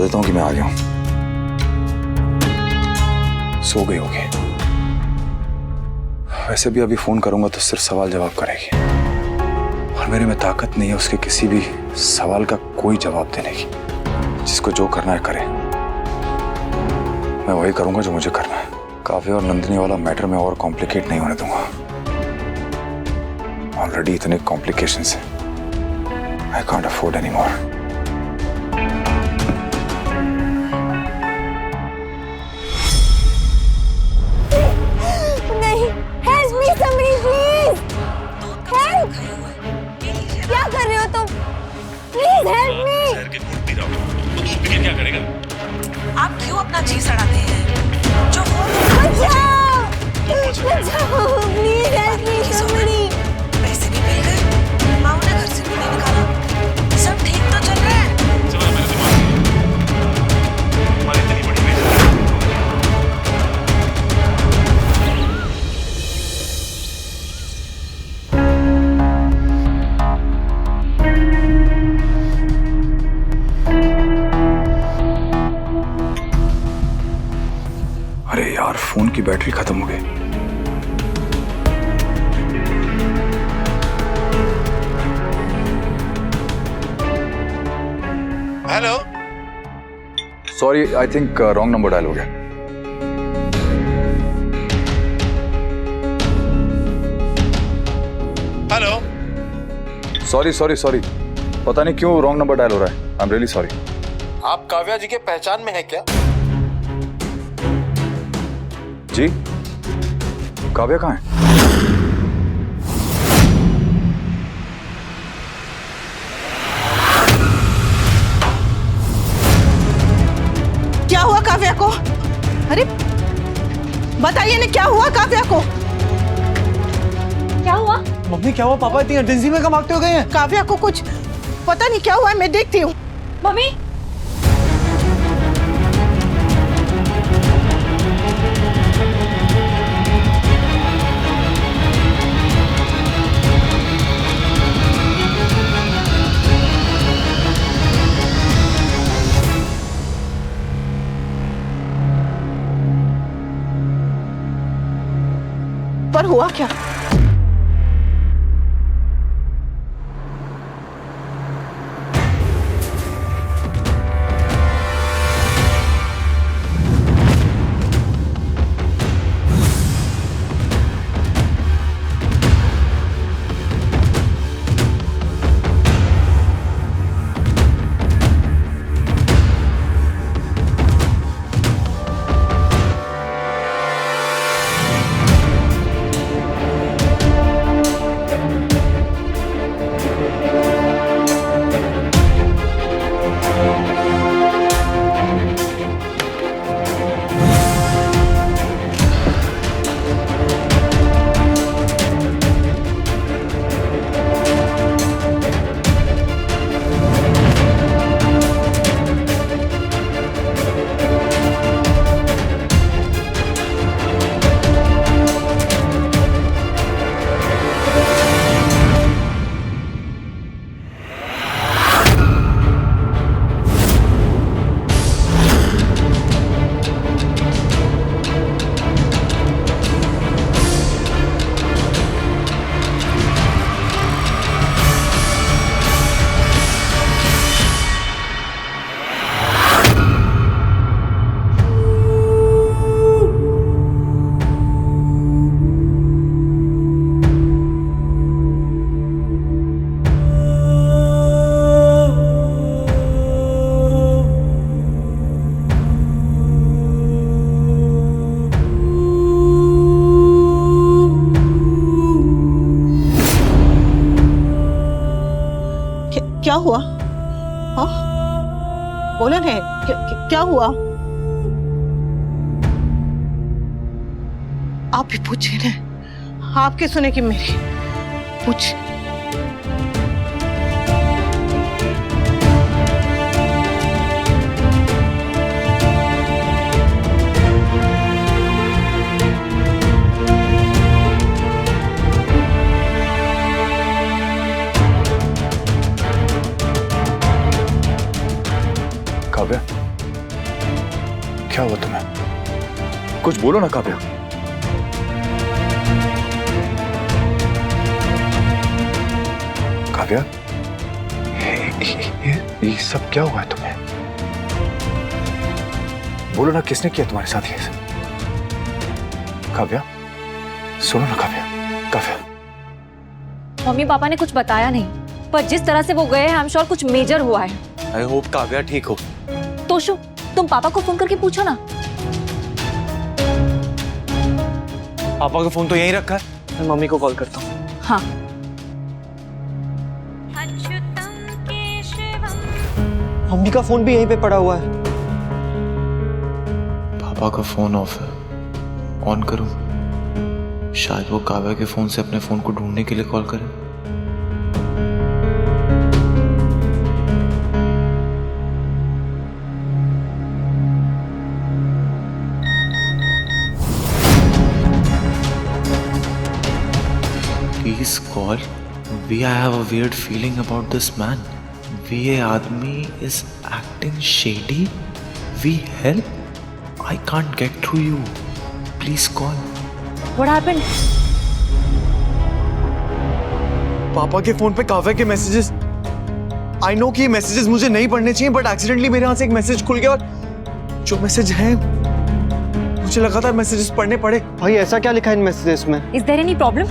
देता हूँ कि मैं आ गया हूँ। सो गई होगी। वैसे भी अभी फोन करूंगा तो सिर्फ सवाल जवाब करेगी, और मेरे में ताकत नहीं है उसके किसी भी सवाल का कोई जवाब देने की। जिसको जो करना है करे, मैं वही करूंगा जो मुझे करना है। काव्य और नंदिनी वाला मैटर में और कॉम्प्लिकेट नहीं होने दूंगा। ऑलरेडी इतने कॉम्प्लिकेशंस हैं। I can't afford any more. नहीं, हेल्प मी समरी प्लीज। हेल्प! क्या कर रहे हो तुम? Please help me. शहर के दूध पी रहा हूँ, तो दूध पी के क्या करेगा? आप क्यों अपना जी सड़ाते हैं? जो बचाओ! बचाओ! Please help me summary. पैसे भी मिल गए, माँ ने घर से भी नहीं निकाला, सब ठीक तो चल रहा है। समझ मेरे दिमाग में हमारी इतनी बड़ी बेइज्जती। अरे यार, फोन की बैटरी खत्म हो गई। Hello, sorry, I think wrong number dial हो गया। हेलो। सॉरी सॉरी सॉरी, पता नहीं क्यों रॉन्ग नंबर डायल हो रहा है। I am really sorry. आप काव्या जी के पहचान में है क्या? जी, काव्या कहाँ है? क्या हुआ काव्या को? अरे बताइए ना, क्या हुआ काव्या को? क्या हुआ? मम्मी क्या हुआ? पापा इतनी अर्जेंसी में कब भागते हो गए हैं? काव्या को कुछ पता नहीं क्या हुआ है, मैं देखती हूँ। मम्मी, पर हुआ क्या? क्या हुआ? हाँ बोले नहीं, क्या हुआ? आप ही पूछिए ना, आपके सुने कि मेरी पूछ। काव्या, क्या हुआ तुम्हें? कुछ बोलो ना काव्या। काव्या, ये सब क्या हुआ है तुम्हें? बोलो ना, किसने किया तुम्हारे साथ ये सब? काव्या, सुनो ना काव्या। काव्या, मम्मी पापा ने कुछ बताया नहीं, पर जिस तरह से वो गए हैं आई एम श्योर कुछ मेजर हुआ है। आई होप काव्या ठीक हो। तोशु, तुम पापा को फोन करके पूछो ना। पापा का फोन तो यहीं रखा है, मैं मम्मी को कॉल करता हूँ। हाँ। मम्मी का फोन भी यहीं पे पड़ा हुआ है। पापा का फोन ऑफ है, ऑन करूं? शायद वो काव्या के फोन से अपने फोन को ढूंढने के लिए कॉल करे। Please call. I have a weird feeling about this man. ये आदमी is acting shady. We help. I can't get through you. Please call. What happened? पापा के फोन पे काव्या के मैसेजेस। आई नो कि ये मैसेजेस मुझे नहीं पढ़ने चाहिए, बट एक्सीडेंटली मेरे हाथ से एक मैसेज खुल गया और जो मैसेज है मुझे लगातार मैसेजेस पढ़ने पड़े। भाई ऐसा क्या लिखा है इन मैसेजेस में? Is there any problem?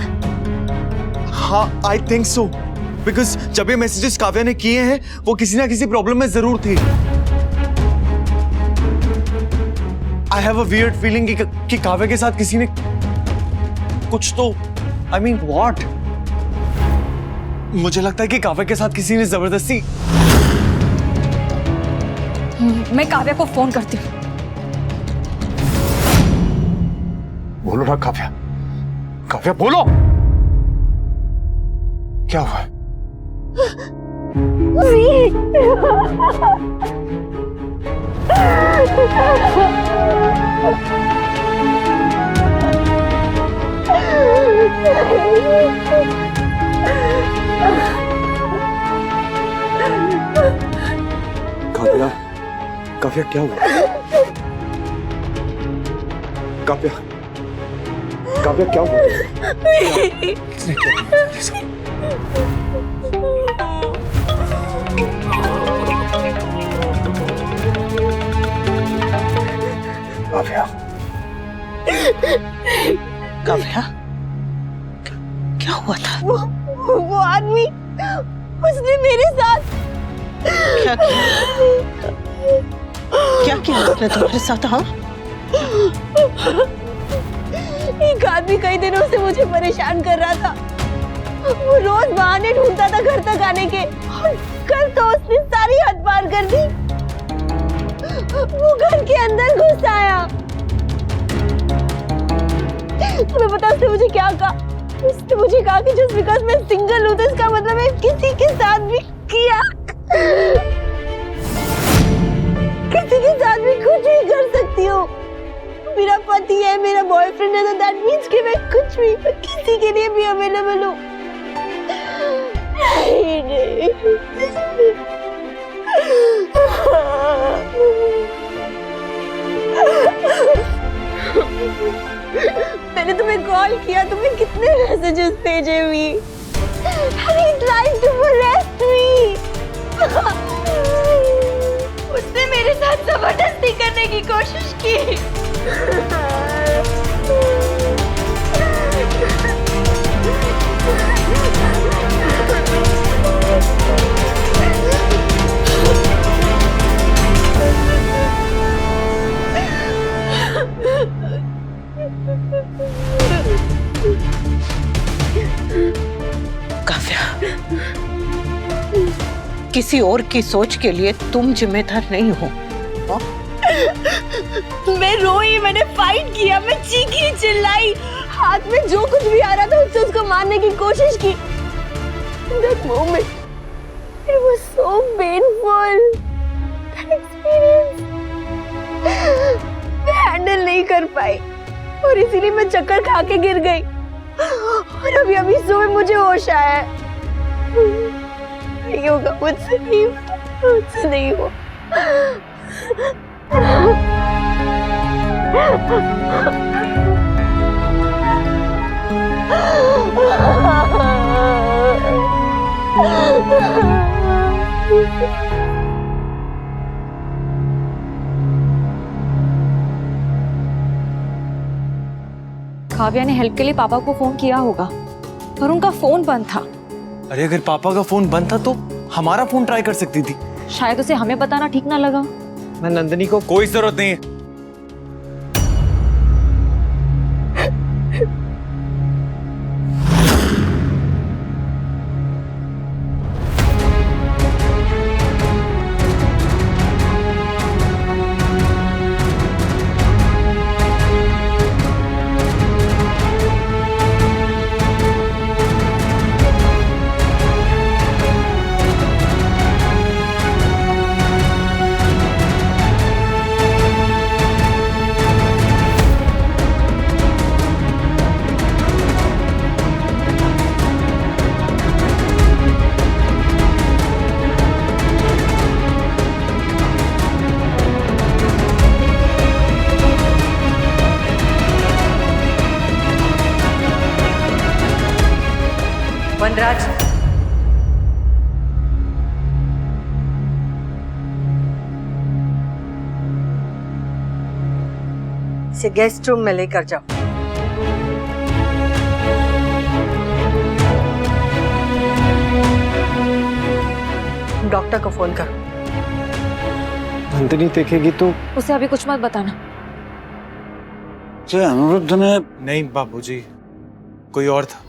हाँ, आई थिंक सो, बिकॉज जब ये मैसेजेस काव्या ने किए हैं वो किसी ना किसी प्रॉब्लम में जरूर थी। I have a weird feeling कि काव्या के साथ किसी ने कुछ तो, आई मीन व्हाट? मुझे लगता है कि काव्या के साथ किसी ने जबरदस्ती। मैं काव्या को फोन करती हूँ। बोलो ना काव्या। काव्या बोलो, क्या हुआ? काव्या, काव्या क्या हुआ? काव्या, काव्या क्या हुआ? किसने किया ये सब? काव्या, काव्या, क्या हुआ था? वो आदमी, उसने मेरे साथ क्या किया? क्या किया उसने तुम्हारे साथ? हाँ, एक आदमी कई दिनों से मुझे परेशान कर रहा था। वो रोज बहाने ढूंढता था घर तक आने के, और कल तो उसने सारी हद पार कर दी। वो घर के अंदर घुस आया। तुम्हें पता उसने मुझे क्या कहा? उसने मुझे कहा कि जस्ट बिकॉज मैं सिंगल हूँ तो इसका मतलब मैं किसी के साथ भी किया, किसी के साथ भी कुछ भी कर सकती हूँ। मेरा पति है, मेरा बॉयफ्रेंड है, तो दैट मींस कि मैं कुछ भी, किसी के लिए भी अवेलेबल हूँ। मैंने तुम्हें कॉल किया, तुम्हें कितने मैसेजेस भेजे हुए। He's trying to molest me. उसने मेरे साथ जबरदस्ती करने की कोशिश की। काव्या, किसी और की सोच के लिए तुम जिम्मेदार नहीं हो। मैं रोई, मैंने फाइट किया, मैं चीखी चिल्लाई, हाथ में जो कुछ भी आ रहा था उससे उसको मारने की कोशिश की। That moment, it was so painful. That experience, मैं हैंडल नहीं कर पाई और इसीलिए मैं चक्कर खा के गिर गई। और अभी सुबह मुझे होश आया। नहीं होगा मुझसे, नहीं होगा। काव्या ने हेल्प के लिए पापा को फोन किया होगा पर उनका फोन बंद था। अरे अगर पापा का फोन बंद था तो हमारा फोन ट्राई कर सकती थी। शायद उसे हमें बताना ठीक ना लगा। मैं नंदिनी को कोई जरूरत नहीं है। वनराज, इसे गेस्ट रूम में लेकर जाओ। डॉक्टर को फोन करो। नंदिनी देखेगी तो? उसे अभी कुछ मत बताना। अनुरुद्ध ने नहीं बाबूजी, कोई और था।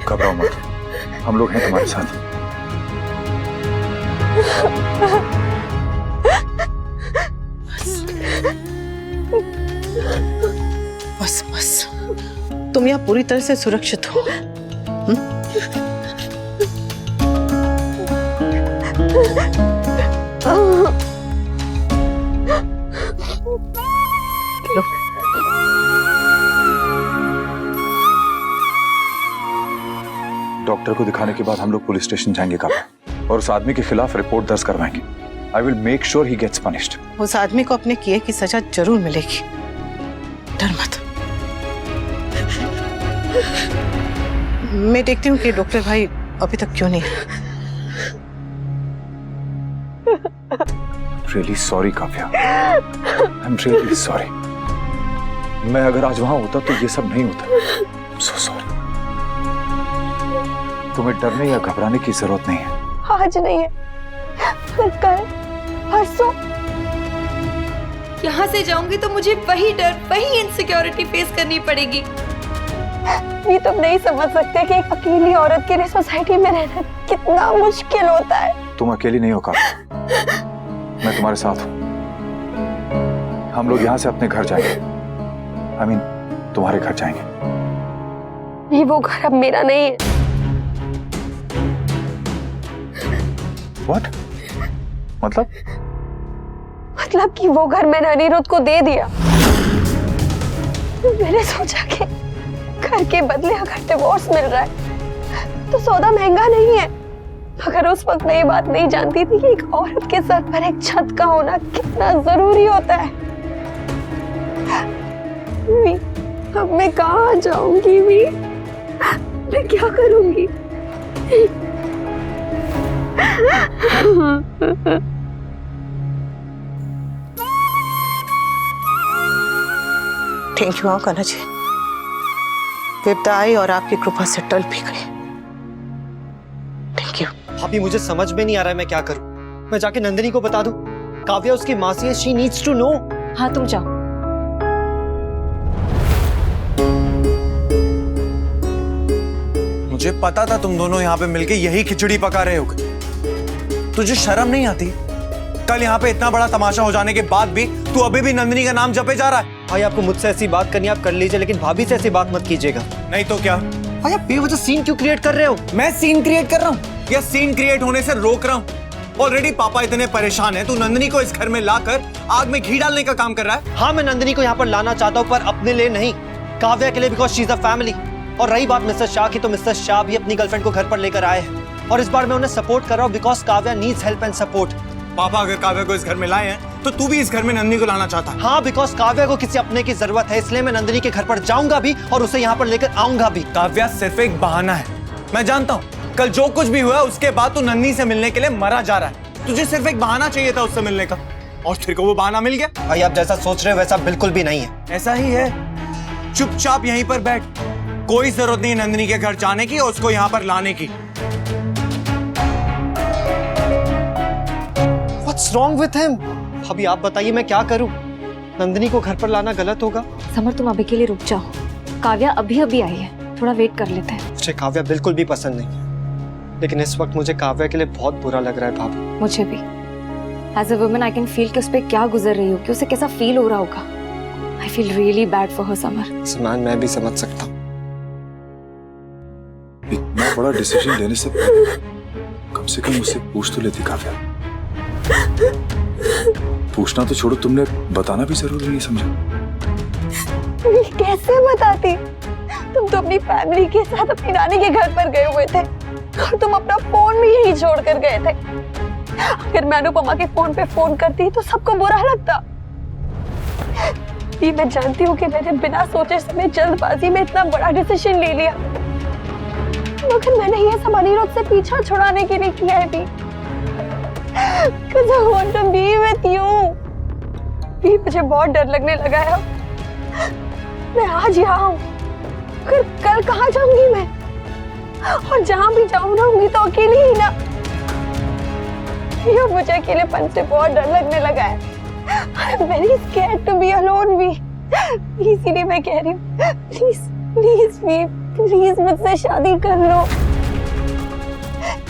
घबराओ मत, हम लोग हैं तुम्हारे साथ। बस बस, तुम यहाँ पूरी तरह से सुरक्षित हो। लो। डॉक्टर को दिखाने के बाद हम लोग पुलिस स्टेशन जाएंगे काव्या, और उस आदमी के खिलाफ रिपोर्ट दर्ज करवाएंगे। I will make sure he gets punished. उस आदमी को अपने किए की सजा जरूर मिलेगी, डर मत। मैं देखती हूँ कि डॉक्टर भाई अभी तक क्यों नहीं है। Really sorry Kavya, I am really sorry. मैं अगर आज वहां होता तो ये सब नहीं होता। So sorry. तुम्हें डरने या घबराने की जरूरत नहीं है। आज नहीं है, कल, परसों। यहाँ से जाऊंगी तो मुझे वही डर, वही इनसिक्योरिटी फेस करनी पड़ेगी। ये तुम नहीं समझ सकते कि एक अकेली औरत के लिए सोसाइटी में रहना कितना मुश्किल होता है। तुम अकेली नहीं हो काव्या, मैं तुम्हारे साथ हूं। हम लोग यहाँ से अपने घर जाएंगे। I mean, तुम्हारे घर जाएंगे। ये वो घर अब मेरा नहीं है। What? मतलब कि वो घर मैंने अनिरुद्ध को दे दिया। मैंने सोचा कि घर के बदले अगर डिवोर्स मिल रहा है तो सौदा महंगा नहीं है, मगर उस वक्त मैं ये बात नहीं जानती थी कि एक औरत के सर पर एक छत का होना कितना जरूरी होता है। अब मैं कहाँ जाऊंगी भी? मैं क्या करूंगी? थैंक यू कन्हा जी, विपदा आई और आपकी कृपा से टल भी गई। Thank you. भाभी मुझे समझ में नहीं आ रहा है मैं क्या करूं। मैं जाके नंदिनी को बता दूं? काव्या उसकी मासी है, शी नीड्स टू नो। हाँ तुम जाओ। मुझे पता था तुम दोनों यहाँ पे मिलके यही खिचड़ी पका रहे होगे। तुझे शर्म नहीं आती? कल यहाँ पे इतना बड़ा तमाशा हो जाने के बाद भी तू अभी भी नंदिनी का नाम जपे जा रहा है। भाई आपको मुझसे ऐसी बात करनी आप कर लीजिए, लेकिन भाभी से ऐसी बात मत कीजिएगा। नहीं तो क्या? भाई आप बेवजह सीन क्यों क्रिएट कर रहे हो? मैं सीन क्रिएट कर रहा हूँ या सीन क्रिएट होने से रोक रहा हूँ? ऑलरेडी पापा इतने परेशान हैं, तू नंदिनी को इस घर में लाकर आग में घी डालने का काम कर रहा है। हाँ, मैं नंदिनी को यहाँ पर लाना चाहता हूँ, पर अपने लिए नहीं, काव्या के लिए, because she is a family. और रही बात मिस्टर शाह की, तो मिस्टर शाह भी अपनी गर्लफ्रेंड को घर पर लेकर आए हैं और इस बार मैं उन्हें सपोर्ट कर रहा हूँ because Kavya needs help and support. पापा अगर काव्या को इस घर में लाए हैं तो तू भी इस घर में नंदिनी को लाना चाहता है। हाँ, बिकॉज काव्या को किसी अपने की जरूरत है, इसलिए मैं नंदिनी के घर पर जाऊंगा भी और उसे यहाँ पर लेकर आऊंगा भी। काव्या सिर्फ एक बहाना है, मैं जानता हूँ। कल जो कुछ भी हुआ उसके बाद तू नंदिनी से मिलने के लिए मरा जा रहा है। तुझे सिर्फ एक बहाना चाहिए था उससे मिलने का, और तेरे को वो बहाना मिल गया। भाई, आप जैसा सोच रहे हो वैसा बिल्कुल भी नहीं है। ऐसा ही है, चुपचाप यहीं पर बैठ, कोई जरूरत नहीं नंदिनी के घर जाने की और उसको यहाँ पर लाने की। What's wrong with him? अभी आप बताइए मैं क्या करूं? नंदिनी को घर पर लाना गलत होगा? समर, तुम अभी के लिए रुक जाओ। काव्या अभी अभी आई है, थोड़ा वेट कर लेते हैं। मुझे काव्या बिल्कुल भी पसंद नहीं, लेकिन इस वक्त मुझे काव्या के लिए बहुत बुरा लग रहा है भाभी। मुझे भी। As a woman I can feel कि उस पर क्या गुजर रही होगी, उसे कैसा फील हो रहा होगा। I feel really bad for her summer. समान मैं भी समझ सकता हूँ। इतना बड़ा डिसीजन लेने से कम से कम मुझसे पूछ तो लेती काव्या। पूछना तो छोड़ो, तुमने बताना भी जरूरी नहीं समझा। कैसे बताती? तुम तो अपनी फैमिली के साथ अपनी नानी के घर पर गए हुए थे और तुम अपना फोन भी यहीं छोड़ कर गए थे। अगर मैं अनुपमा के फोन पे फोन करती तो सबको बुरा लगता। ये मैं जानती हूँ कि मैंने बिना सोचे समझे जल्दबाजी में इतना बड़ा डिसीजन ले लिया, मगर मैंने ये सब अनिरुद्ध से पीछा छुड़ाने के लिए किया है भी। Because I want to be with you. भी मुझे बहुत डर लगने लगा है। मैं आज यहाँ हूँ, फिर कल कहाँ जाऊंगी मैं? और जहाँ भी जाऊँ रहूंगी तो अकेली ही ना। ये मुझे अकेलेपन से बहुत डर लगने लगा है। I'm very scared to be alone भी। इसीलिए मैं कह रही हूँ, प्लीज प्लीज भी, प्लीज मुझसे शादी कर लो,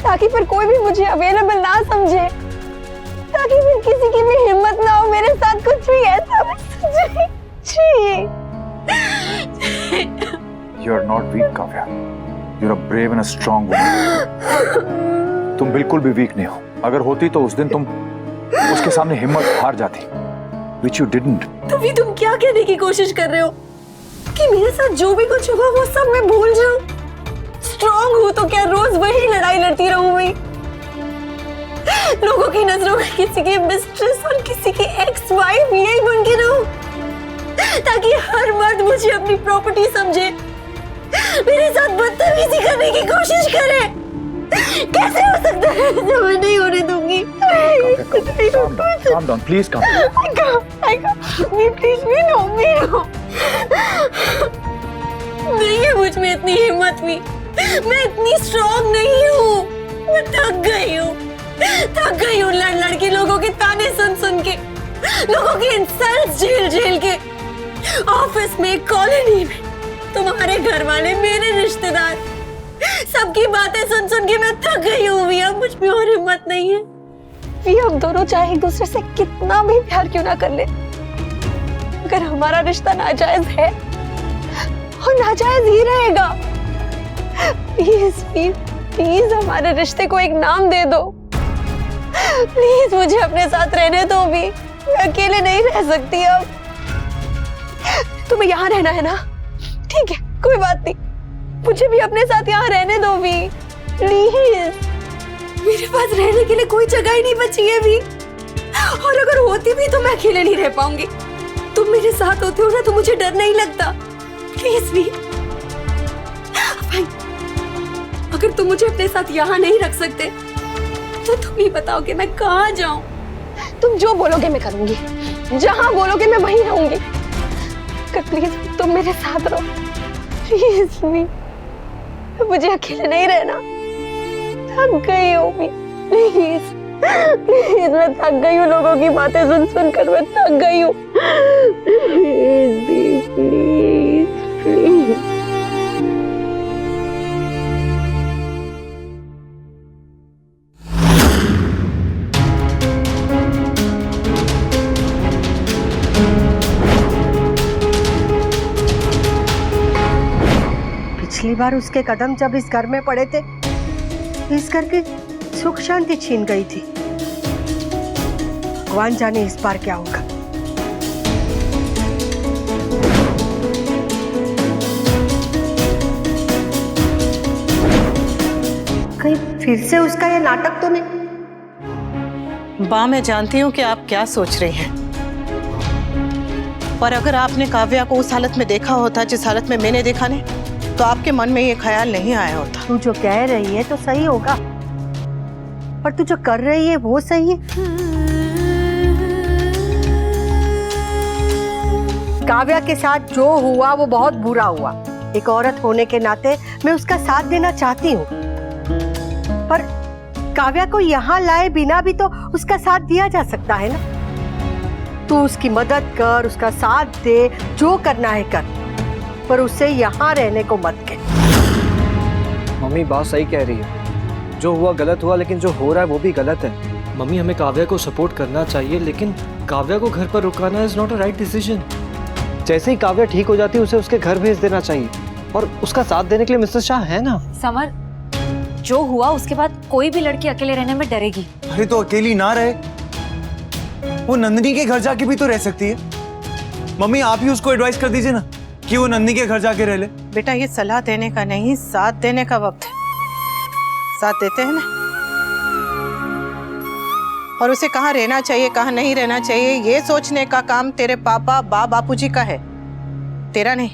ताकि फिर कोई भी मुझे अवेलेबल ना समझे, ताकि फिर किसी की भी हिम्मत ना हो मेरे साथ कुछ भी ऐसा। You are not weak, Kavya. You are a brave and a strong woman। तुम बिल्कुल भी वीक नहीं हो। अगर होती तो उस दिन तुम उसके सामने हिम्मत हार जाती, which you didn't। तो भी तुम क्या कहने की कोशिश कर रहे हो कि मेरे साथ जो भी कुछ हुआ वो सब मैं भूल जाऊं? स्ट्रॉन्ग हूं तो क्या रोज वही लड़ाई लड़ती रहूंगी? लोगों की नजरों में किसी की मिस्ट्रेस और किसी की एक्स वाइफ यही बन के रहूं, ताकि हर मर्द मुझे अपनी प्रॉपर्टी समझे, मेरे साथ बदतमीजी करने की कोशिश करे? कैसे हो सकता है? मैं नहीं होने दूंगी। Calm down, please calm down। I can't, please, me no। नहीं है मुझ में इतनी हिम्मत भी, मैं इतनी स्ट्रॉन्ग नहीं हूँ। मैं थक गई हूँ लड़ लड़ के, लोगों के ताने सुन सुन के, लोगों के इंसल्ट्स झेल झेल के, ऑफिस में, कॉलोनी में, तुम्हारे घर वाले, मेरे रिश्तेदार, सबकी बातें सुन सुन के मैं थक गई हूँ। अब मुझ में और हिम्मत नहीं है। हम दोनों चाहे एक दूसरे से कितना भी प्यार क्यों ना कर ले, अगर हमारा रिश्ता नाजायज है और नाजायज ही रहेगा। प्लीज प्लीज हमारे रिश्ते को एक नाम दे दो। प्लीज मुझे अपने साथ रहने दो भी, मैं अकेले नहीं रह सकती अब। तुम्हें यहाँ रहना है ना? ठीक है, कोई बात नहीं, मुझे भी अपने साथ यहाँ रहने दो भी, प्लीज। मेरे पास रहने के लिए कोई जगह ही नहीं बची है भी, और अगर होती भी तो मैं अकेले नहीं रह पाऊंगी। तुम मेरे साथ होते हो ना तो मुझे डर नहीं लगता। प्लीज भी भाई, अगर तुम मुझे अपने साथ यहाँ नहीं रख सकते तो तुम ही बताओ कि मैं कहाँ जाऊं? तुम जो बोलोगे मैं करूंगी, जहाँ बोलोगे मैं वहीं रहूंगी। प्लीज तुम मेरे साथ रहो, प्लीज भी। मुझे अकेले नहीं रहना, थक गई हूँ भी, प्लीज प्लीज। मैं थक गई हूँ लोगों की बातें सुन सुन कर, मैं थक गई हूँ। प्लीज भी, प्लीज प्लीज। पिछली बार उसके कदम जब इस घर में पड़े थे, इस घर की सुख शांति छीन गई थी। भगवान जाने इस बार क्या होगा। कहीं फिर से उसका ये नाटक तो नहीं? बा, मैं जानती हूँ कि आप क्या सोच रही हैं, पर अगर आपने काव्या को उस हालत में देखा होता जिस हालत में मैंने देखा नहीं, तो आपके मन में ये ख्याल नहीं आया होता। तू जो कह रही है तो सही होगा, पर तू जो कर रही है वो सही है। काव्या के साथ जो हुआ वो बहुत बुरा हुआ। एक औरत होने के नाते मैं उसका साथ देना चाहती हूँ, पर काव्या को यहाँ लाए बिना भी तो उसका साथ दिया जा सकता है ना। तू उसकी मदद कर, उसका साथ दे, जो करना है कर, पर उसे यहाँ रहने को मत कह। मम्मी बात सही कह रही है, जो हुआ गलत हुआ, लेकिन जो हो रहा है वो भी गलत है। मम्मी हमें काव्या को सपोर्ट करना चाहिए, लेकिन काव्या को घर पर रुकाना is not a right decision. जैसे ही काव्या ठीक हो जाती है उसे उसके घर भेज देना चाहिए, और उसका साथ देने के लिए मिस्टर शाह है ना। समर, जो हुआ उसके बाद कोई भी लड़की अकेले रहने में डरेगी। अरे तो अकेली ना रहे, वो नंदिनी के घर जाके भी तो रह सकती है। मम्मी आप ही उसको एडवाइस कर दीजिए ना कि वो नंदिनी के घर जाके रह ले। बेटा ये सलाह देने का नहीं, साथ देने का वक्त है। साथ देते हैं ना, और उसे कहाँ रहना चाहिए कहाँ नहीं रहना चाहिए ये सोचने का काम तेरे पापा बापूजी का है, तेरा नहीं।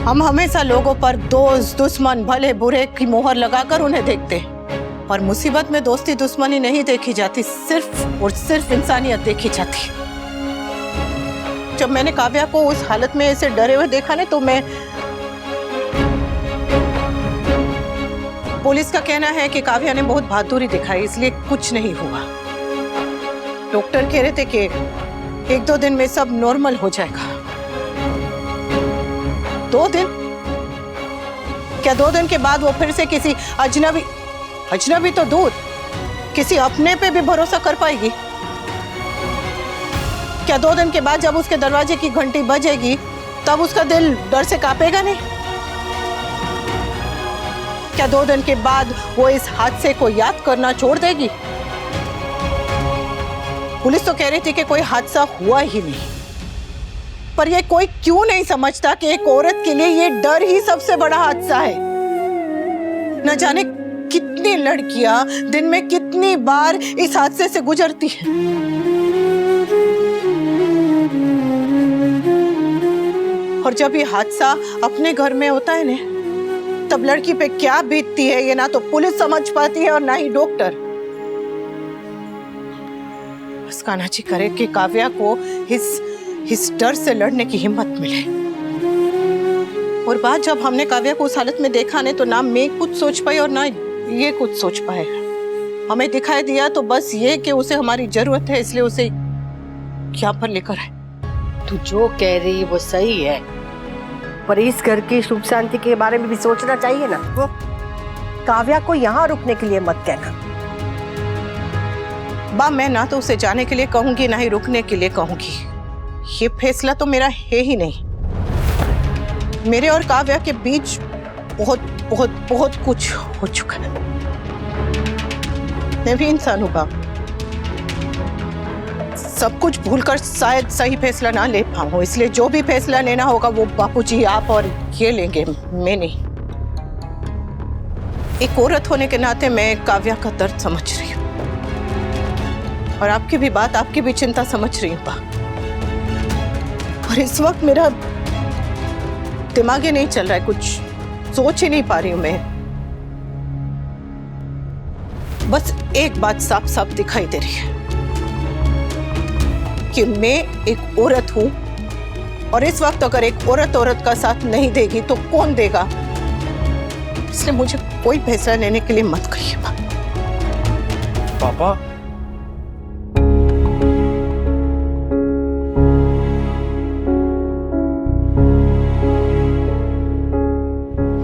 हम हमेशा लोगों पर दोस्त दुश्मन भले बुरे की मोहर लगाकर उन्हें देखते हैं, और मुसीबत में दोस्ती दुश्मनी नहीं देखी जाती, सिर्फ और सिर्फ इंसानियत देखी जाती। जब मैंने काव्या को उस हालत में ऐसे डरे हुए देखा ना, तो मैं, पुलिस का कहना है कि काव्या ने बहुत बहादुरी दिखाई, इसलिए कुछ नहीं हुआ। डॉक्टर कह रहे थे कि 1-2 दिन में सब नॉर्मल हो जाएगा। 2 दिन? क्या 2 दिन के बाद वो फिर से किसी अजनबी तो दूर, किसी अपने पे भी भरोसा कर पाएगी? क्या 2 दिन के बाद जब उसके दरवाजे की घंटी बजेगी तब उसका दिल डर से कांपेगा नहीं? क्या 2 दिन के बाद वो इस हादसे को याद करना छोड़ देगी? पुलिस तो कह रही थी कि कोई हादसा हुआ ही नहीं, पर ये कोई क्यों नहीं समझता कि एक औरत के लिए ये डर ही सबसे बड़ा हादसा है। न जाने कितनी लड़कियां दिन में कितनी बार इस हादसे से गुजरती हैं। और जब ये हादसा अपने घर में होता है ना, तब लड़की पे क्या बीतती है ये ना तो पुलिस समझ पाती है और ना ही डॉक्टर। बस कान्हा जी करे कि काव्या को इस डर से लड़ने की हिम्मत मिले। और बात जब हमने काव्या को उस हालत में देखा ने, तो ना मैं कुछ सोच पाई और ना ये कुछ सोच पाए। हमें दिखाई दिया तो बस ये कि उसे हमारी जरूरत है, इसलिए उसे यहाँ पर लेकर आए। तू जो कह रही है वो सही है, पर इस घर की सुख शांति के बारे में भी सोचना चाहिए ना। वो काव्या को यहाँ रुकने के लिए मत कहना। बा, मैं ना तो उसे जाने के लिए कहूंगी ना ही रुकने के लिए कहूंगी। ये फैसला तो मेरा है ही नहीं। मेरे और काव्या के बीच बहुत बहुत बहुत कुछ हो चुका है। मैं भी इंसान हूँ बा, सब कुछ भूलकर शायद सही फैसला ना ले पाऊं, इसलिए जो भी फैसला लेना होगा वो बापूजी आप और ये लेंगे, मैं नहीं। एक औरत होने के नाते मैं काव्या का दर्द समझ रही हूँ, और आपकी भी बात, आपकी भी चिंता समझ रही हूँ बा। और इस वक्त मेरा दिमाग ही नहीं चल रहा है, कुछ सोच ही नहीं पा रही हूँ मैं। बस एक बात साफ साफ दिखाई दे रही है कि मैं एक औरत हूं, और इस वक्त अगर एक औरत का साथ नहीं देगी तो कौन देगा? इसलिए मुझे कोई फैसला लेने के लिए मत कहिए पापा।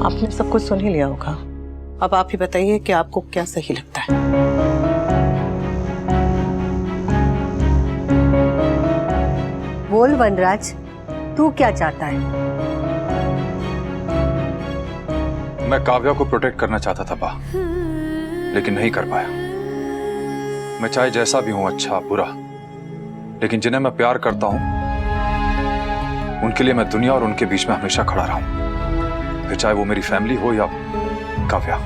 आपने सब कुछ सुन ही लिया होगा, अब आप ही बताइए कि आपको क्या सही लगता है। बोल वनराज, तू क्या चाहता है? मैं काव्या को प्रोटेक्ट करना चाहता था बा, लेकिन नहीं कर पाया। मैं चाहे जैसा भी हूं, अच्छा बुरा, लेकिन जिन्हें मैं प्यार करता हूं उनके लिए मैं दुनिया और उनके बीच में हमेशा खड़ा रहूं, फिर चाहे वो मेरी फैमिली हो या काव्या।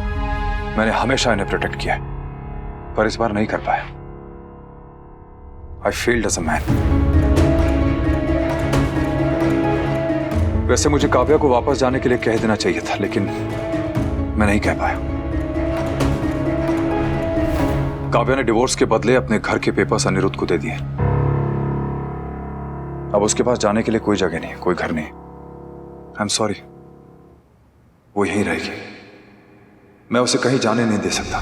मैंने हमेशा इन्हें प्रोटेक्ट किया है, पर इस बार नहीं कर पाया। I failed as a man. वैसे मुझे काव्या को वापस जाने के लिए कह देना चाहिए था, लेकिन मैं नहीं कह पाया। काव्या ने डिवोर्स के बदले अपने घर के पेपर्स अनिरुद्ध को दे दिए। अब उसके पास जाने के लिए कोई जगह नहीं, कोई घर नहीं। आई एम सॉरी, वो यहीं रहेगी। मैं उसे कहीं जाने नहीं दे सकता।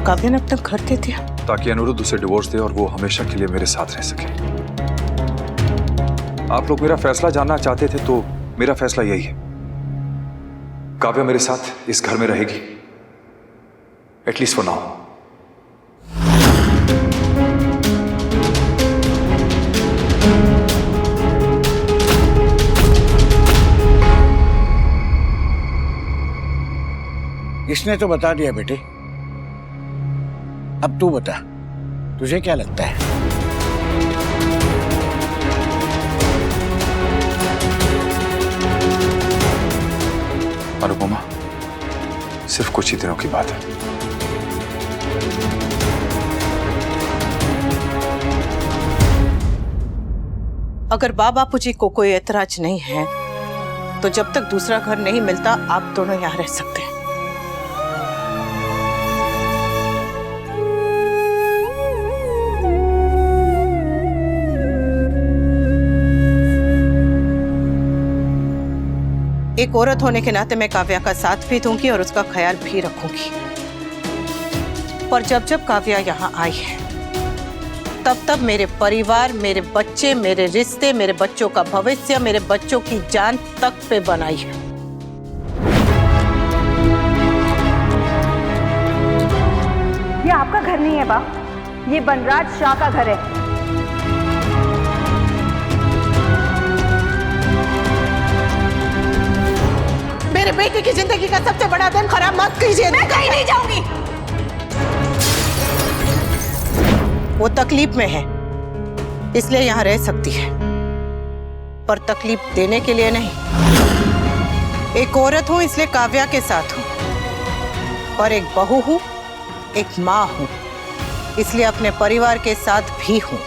काव्या ने अपना घर दे दिया ताकि अनिरुद्ध उसे डिवोर्स दे और वो हमेशा के लिए मेरे साथ रह सके। आप लोग मेरा फैसला जानना चाहते थे, तो मेरा फैसला यही है। काव्या मेरे साथ इस घर में रहेगी, एटलीस्ट फॉर नाउ। इसने तो बता दिया बेटे, अब तू बता, तुझे क्या लगता है? अनुपमा, सिर्फ कुछ ही दिनों की बात है। अगर बाबा जी को कोई ऐतराज नहीं है तो जब तक दूसरा घर नहीं मिलता आप दोनों यहाँ रह सकते हैं। एक औरत होने के नाते मैं काव्या का साथ भी दूंगी और उसका ख्याल भी रखूंगी। पर जब जब काव्या यहाँ आई है तब तब मेरे परिवार, मेरे बच्चे, मेरे रिश्ते, मेरे बच्चों का भविष्य, मेरे बच्चों की जान तक पे बनाई है। ये आपका घर नहीं है बाप, ये बनराज शाह का घर है। मेरे बेटे की जिंदगी का सबसे बड़ा दिन खराब मत कीजिए। मैं कहीं नहीं जाऊंगी। वो तकलीफ में है इसलिए यहाँ रह सकती है, पर तकलीफ देने के लिए नहीं। एक औरत हूं इसलिए काव्या के साथ हूं, और एक बहू हूं, एक माँ हूं, इसलिए अपने परिवार के साथ भी हूं।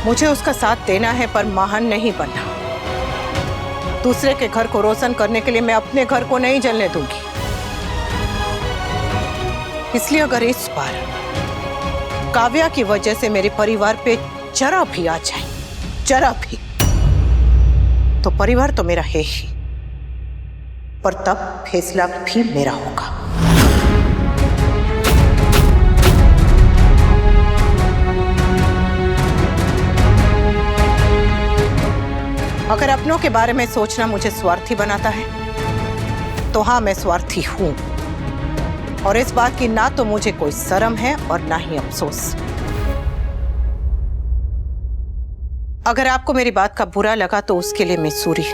मुझे उसका साथ देना है पर महान नहीं बनना। दूसरे के घर को रोशन करने के लिए मैं अपने घर को नहीं जलने दूंगी। इसलिए अगर इस बार काव्या की वजह से मेरे परिवार पे जरा भी आ जाए, जरा भी, तो परिवार तो मेरा है ही, पर तब फैसला भी मेरा होगा। अगर अपनों के बारे में सोचना मुझे स्वार्थी बनाता है तो हाँ, मैं स्वार्थी हूं, और इस बात की ना तो मुझे कोई शर्म है और ना ही अफसोस। अगर आपको मेरी बात का बुरा लगा तो उसके लिए मैं सूरी।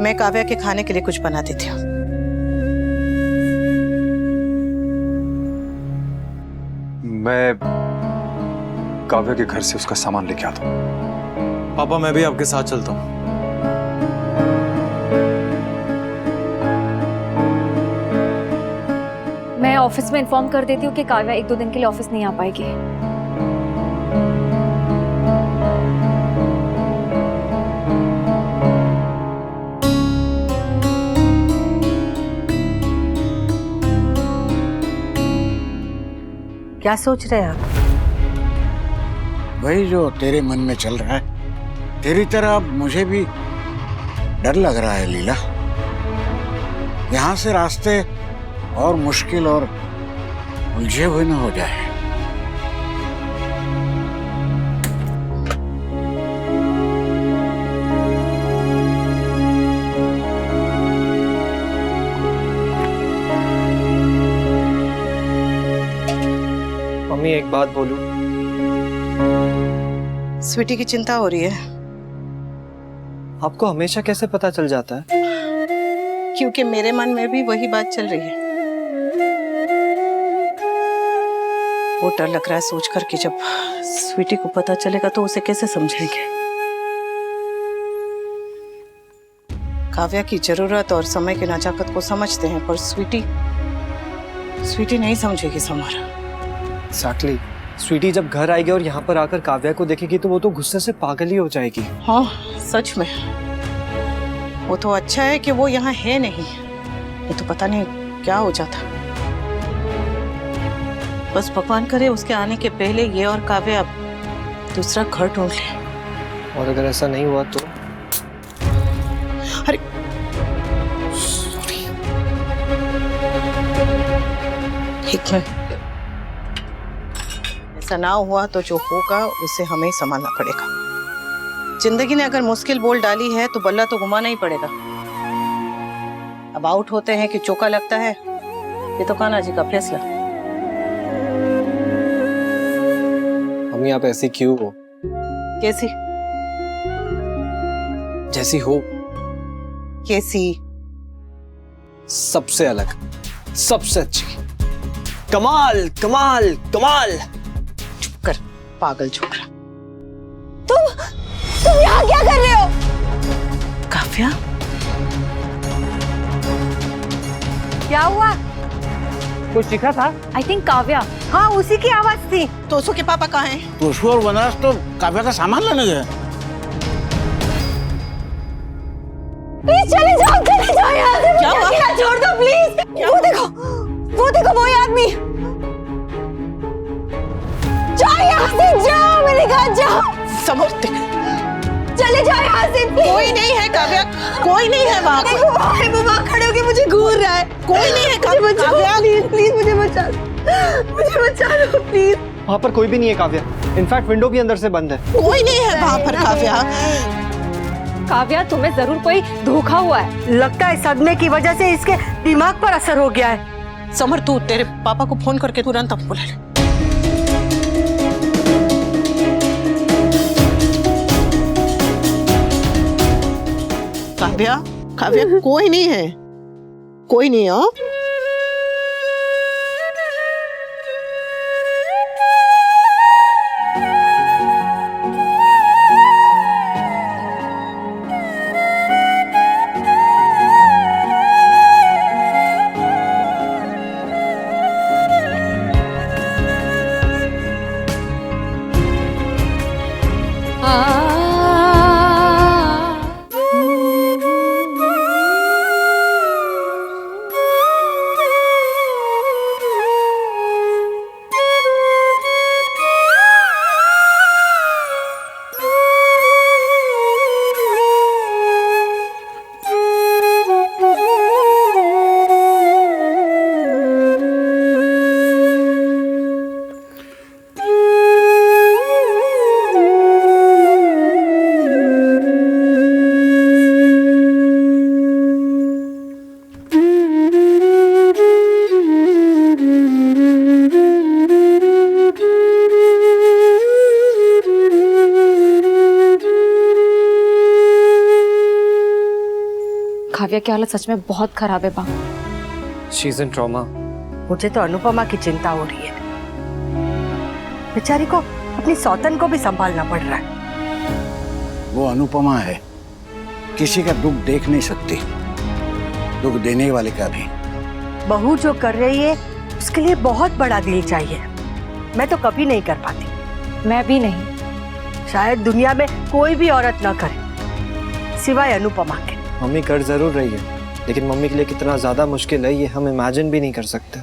मैं काव्या के खाने के लिए कुछ बना देती हूँ। मैं काव्या के घर से उसका सामान लेके आता हूँ। पापा, मैं भी आपके साथ चलता हूँ। मैं ऑफिस में इन्फॉर्म कर देती हूँ कि काव्या 1-2 दिन के लिए ऑफिस नहीं आ पाएगी। क्या सोच रहे हैं आप? वही जो तेरे मन में चल रहा है। तेरी तरह अब मुझे भी डर लग रहा है लीला। यहाँ से रास्ते और मुश्किल और उलझे हुए न हो जाए। मम्मी, एक बात बोलूं? स्वीटी की चिंता हो रही है। आपको हमेशा कैसे पता चल जाता है? क्योंकि मेरे मन में भी वही बात चल रही है। वो डर लग रहा है सोचकर कि जब स्वीटी को पता चलेगा तो उसे कैसे समझेंगे। काव्या की जरूरत और समय की नजाकत को समझते हैं, पर स्वीटी नहीं समझेगी समर। Exactly. स्वीटी जब घर आएगी और यहाँ पर आकर काव्या को देखेगी तो वो तो गुस्से से पागल ही हो जाएगी। हाँ सच में। वो तो अच्छा है कि वो यहाँ है नहीं, ये तो पता नहीं क्या हो जाता। बस भगवान करे उसके आने के पहले ये और काव्या दूसरा घर ढूंढ ले। और अगर ऐसा नहीं हुआ तो? अरे ठीक है, ऐसा ना हुआ तो जो होगा उसे हमें ही संभालना पड़ेगा। जिंदगी ने अगर मुश्किल बोल डाली है तो बल्ला तो घुमाना ही पड़ेगा। अब आउट होते हैं कि चौका लगता है, ये तो कान्हा जी का फैसला। मम्मी आप ऐसी क्यों हो? कैसी? जैसी हो। कैसी? सबसे अलग, सबसे अच्छी, कमाल कमाल कमाल। चुप कर पागल छोकरा। तुम यहाँ क्या कर रहे हो? काव्या क्या हुआ? कुछ सीखा था? I think Kavya. हाँ उसी की आवाज थी। तो उसके पापा कहाँ हैं? खुशबू और वनराज तो काव्या का सामान लेने गए। प्लीज चले जाओ यहाँ से। क्या हुआ? अकेला छोड़ दो प्लीज। वो देखो वही आदमी। जाओ यहाँ से, जाओ मैंने कहा जाओ। समझ चले जाओ यहाँ से प्लीज। कोई नहीं है काव्या, कोई नहीं है वहाँ। देखो वो वहाँ खड़े होके मुझे घूर रहा है। कोई नहीं है मुझे काव्या। बचाओ प्लीज, प्लीज मुझे बचा लो प्लीज। वहाँ पर कोई भी नहीं है काव्या। इनफैक्ट विंडो भी अंदर से बंद है। कोई नहीं है वहाँ पर काव्या। काव्या तुम्हें जरूर कोई धोखा हुआ है। लगता है सदमे की वजह से इसके दिमाग पर असर हो गया है। समर तू तेरे पापा को फोन करके तुरंत अब बुला ले। काव्या कोई नहीं है, कोई नहीं है। काव्या की हालत सच में बहुत खराब है बा। She is in trauma. मुझे तो अनुपमा की चिंता हो रही है। बेचारी को अपनी सौतन को भी संभालना पड़ रहा है। वो अनुपमा है, किसी का दुख देख नहीं सकती, दुख देने वाले का भी। बहू जो कर रही है उसके लिए बहुत बड़ा दिल चाहिए। मैं तो कभी नहीं कर पाती। मैं भी नहीं। शायद दुनिया में कोई भी औरत न करे सिवाय अनुपमा के। मम्मी कर जरूर रही है, लेकिन मम्मी के लिए कितना ज्यादा मुश्किल है ये हम इमेजिन भी नहीं कर सकते।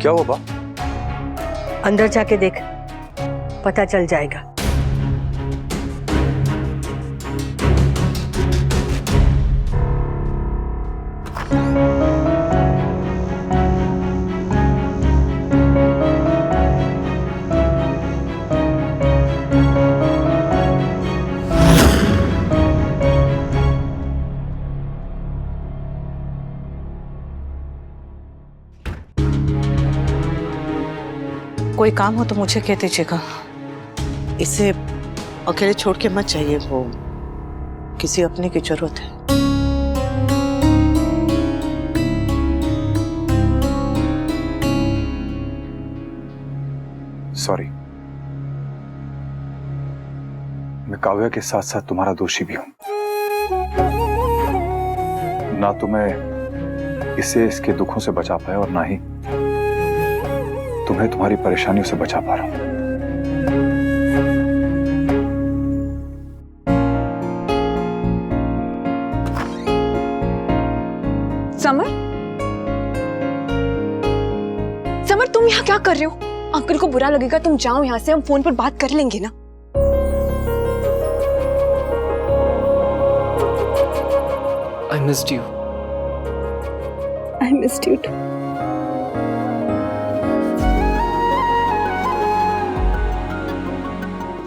क्या हुआ बा? अंदर जाके देख, पता चल जाएगा। कोई काम हो तो मुझे कह दीजिएगा। इसे अकेले छोड़ के मत जाइए, वो किसी अपने की जरूरत है। सॉरी, मैं काव्या के साथ साथ तुम्हारा दोषी भी हूं। ना तो मैं इसे इसके दुखों से बचा पाया और ना ही तुम्हें तुम्हारी परेशानियों से बचा पा रहा हूं। समर, समर तुम यहाँ क्या कर रहे हो? अंकल को बुरा लगेगा, तुम जाओ यहाँ से, हम फोन पर बात कर लेंगे ना। I missed you. I missed you too.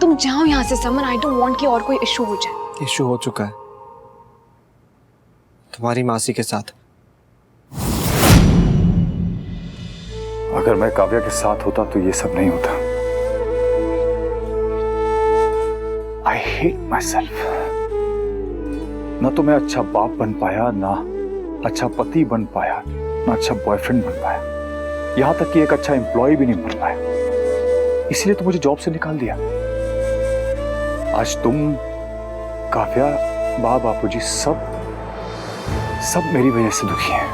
तुम जाओ यहाँ से समर, आई डोंट वांट कि और कोई इशू हो जाए। इशू हो चुका है तुम्हारी मासी के साथ। अगर मैं काव्या के साथ होता तो ये सब नहीं होता। I hate my self. ना तो मैं अच्छा बाप बन पाया, ना अच्छा पति बन पाया, ना अच्छा बॉयफ्रेंड बन पाया, यहां तक कि एक अच्छा एम्प्लॉय भी नहीं बन पाया। इसलिए तो मुझे जॉब से निकाल दिया। आज तुम, काव्या, बापूजी सब मेरी वजह से दुखी हैं।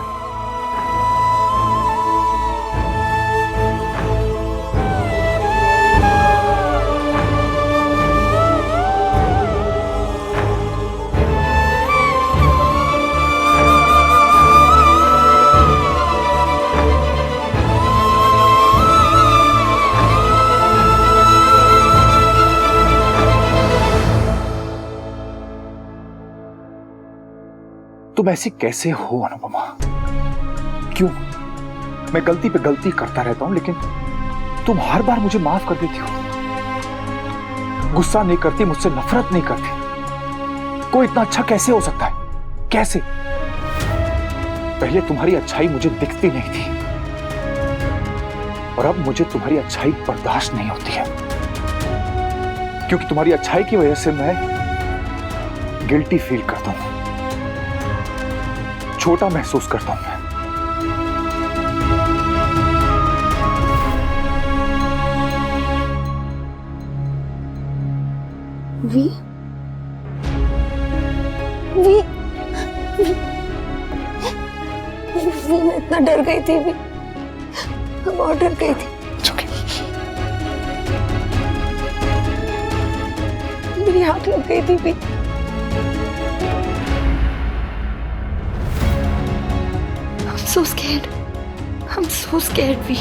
तुम ऐसी कैसे हो अनुपमा? क्यों? मैं गलती पे गलती करता रहता हूं, लेकिन तुम हर बार मुझे माफ कर देती हो। गुस्सा नहीं करती, मुझसे नफरत नहीं करती। कोई इतना अच्छा कैसे हो सकता है? कैसे? पहले तुम्हारी अच्छाई मुझे दिखती नहीं थी, और अब मुझे तुम्हारी अच्छाई बर्दाश्त नहीं होती है, क्योंकि तुम्हारी अच्छाई की वजह से मैं गिल्टी फील करता हूं, छोटा महसूस करता हूं मैं। वी मैं इतना डर गई थी, मैं बहुत डर गई थी। मेरी आंख लग गई थी भी। I'm so scared. I'm so scared, V.